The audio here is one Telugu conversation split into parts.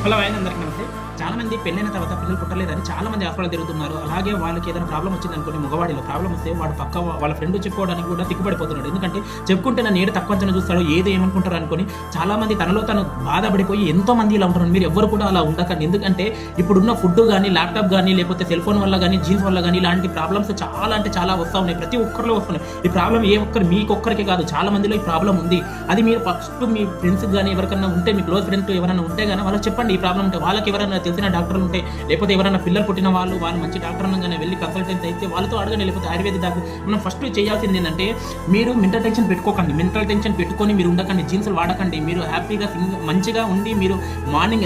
హలో హాయ్ అందరికీ నమస్తే. చాలామంది పెళ్ళైన తర్వాత పిల్లలు పుట్టలేదని చాలామంది హాస్పిటల్ తిరుగుతున్నారు. అలాగే వాళ్ళకి ఏదైనా ప్రాబ్లమ్ వచ్చిందనుకోండి, మగవాడిలో ప్రాబ్లమ్ వస్తే వాడు వాళ్ళ ఫ్రెండ్ చెప్పుకోవడానికి కూడా సిగ్గుపడిపోతున్నాడు. ఎందుకంటే చెప్పుకుంటే నన్ను ఏడు తక్కువ అంచనా చూస్తాడో, ఏదో ఏమనుకుంటారు అనుకోని చాలామంది తనలో తను బాధపడిపోయి ఎంతోమంది ఇలా ఉంటున్నారు. మీరు ఎవ్వరు కూడా అలా ఉండకండి. ఎందుకంటే ఇప్పుడున్న ఫుడ్ కానీ, ల్యాప్టాప్ కానీ, లేకపోతే సెల్ ఫోన్ వల్ల కానీ, జీన్స్ వల్ల కానీ ఇలాంటి ప్రాబ్లమ్స్ చాలా అంటే చాలా వస్తూ ఉన్నాయి. ప్రతి ఒక్కరిలో వస్తున్నాయి. ఈ ప్రాబ్లం ఏ ఒక్కరు మీకొక్కరికే కాదు, చాలా మందిలో ఈ ప్రాబ్లం ఉంది. అది మీరు ఫస్ట్ మీ ఫ్రెండ్స్కి కానీ ఎవరికన్నా ఉంటే, మీ క్లోజ్ ఫ్రెండ్స్ ఎవరైనా ఉంటే కానీ వాళ్ళకి చెప్పండి. ఈ ప్రాబ్లం ఉంటే వాళ్ళకి ఎవరైనా తెలిసిన డాక్టర్లు ఉంటే, లేకపోతే ఎవరైనా పిల్లలు పుట్టిన వాళ్ళు మంచి డాక్టర్ అనగానే వెళ్ళి కన్సల్టెన్సీ అయితే వాళ్ళతో అడగండి. లేకపోతే ఆయుర్వేదిక్ డాక్టర్. మనం ఫస్ట్ చేయాల్సింది ఏంటంటే, మీరు మెంటల్ టెన్షన్ పెట్టుకోకండి. మెంటల్ టెన్షన్ పెట్టుకొని మీరు ఉండకండి. జీన్స్లు వాడకండి. మీరు హ్యాపీగా మంచిగా ఉండి మీరు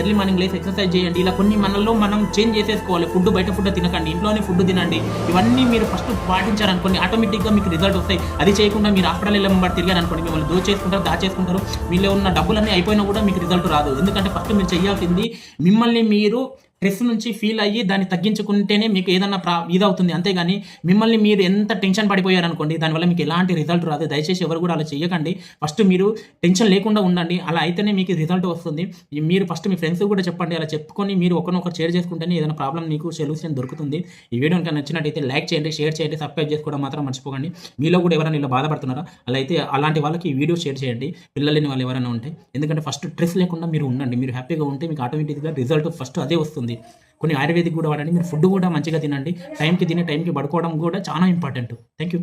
ఎర్లీ మార్నింగ్ లేసి ఎక్సర్సైజ్ చేయండి. ఇలా కొన్ని మనల్లో మనం చేంజ్ చేసేసుకోవాలి. బయట ఫుడ్ తినకండి, ఇంట్లోనే ఫుడ్ తినండి. ఇవన్నీ మీరు ఫస్ట్ పాటించారనుకోండి, ఆటోమేటిక్గా మీకు రిజల్ట్ వస్తాయి. అది చేయకుండా మీరు హాస్పిటల్ వెళ్ళబడి తిరిగారు అనుకోండి, మిమ్మల్ని దాచేసుకుంటారు. మీలో ఉన్న డబ్బులన్నీ అయిపోయినా కూడా మీకు రిజల్ట్ రాదు. ఎందుకంటే ఫస్ట్ మీరు చేయాల్సింది మిమ్మల్ని మీరు స్ట్రెస్ నుంచి ఫీల్ అయ్యి దాన్ని తగ్గించుకుంటేనే మీకు ఏదన్నా ఇదవుతుంది. అంతేగాని మిమ్మల్ని మీరు ఎంత టెన్షన్ పడిపోయారనుకోండి, దానివల్ల మీకు ఎలాంటి రిజల్ట్ రాదు. దయచేసి ఎవరు కూడా అలా చేయకండి. ఫస్ట్ మీరు టెన్షన్ లేకుండా ఉండండి. అలా అయితేనే మీకు రిజల్ట్ వస్తుంది. మీరు ఫస్ట్ మీ ఫ్రెండ్స్ కూడా చెప్పండి. అలా చెప్పుకొని మీరు ఒకరినొకరు షేర్ చేసుకుంటేనే ఏదైనా ప్రాబ్లం మీకు సొల్యూషన్ దొరుకుతుంది. ఈ వీడియో కనుక నచ్చినట్టయితే లైక్ చేయండి, షేర్ చేయండి, సబ్స్క్రైబ్ చేసుకోవడం మాత్రం మర్చిపోకండి. మీలో కూడా ఎవరైనా ఇలా బాధపడుతున్నారా? అలా అయితే అలాంటి వాళ్ళకి ఈ వీడియో షేర్ చేయండి. పిల్లలు లేని వాళ్ళు ఎవరైనా ఉంటే. ఎందుకంటే ఫస్ట్ స్ట్రెస్ లేకుండా మీరు ఉండండి. మీరు హ్యాపీగా ఉంటే మీకు ఆటోమేటిక్గా రిజల్ట్ ఫస్ట్ అదే వస్తుంది. కొన్ని ఆయుర్వేదిక్ కూడా వాడండి. మీరు ఫుడ్ కూడా మంచిగా తినండి. టైంకి తిని టైంకి పడుకోవడం కూడా చాలా ఇంపార్టెంట్. Thank you.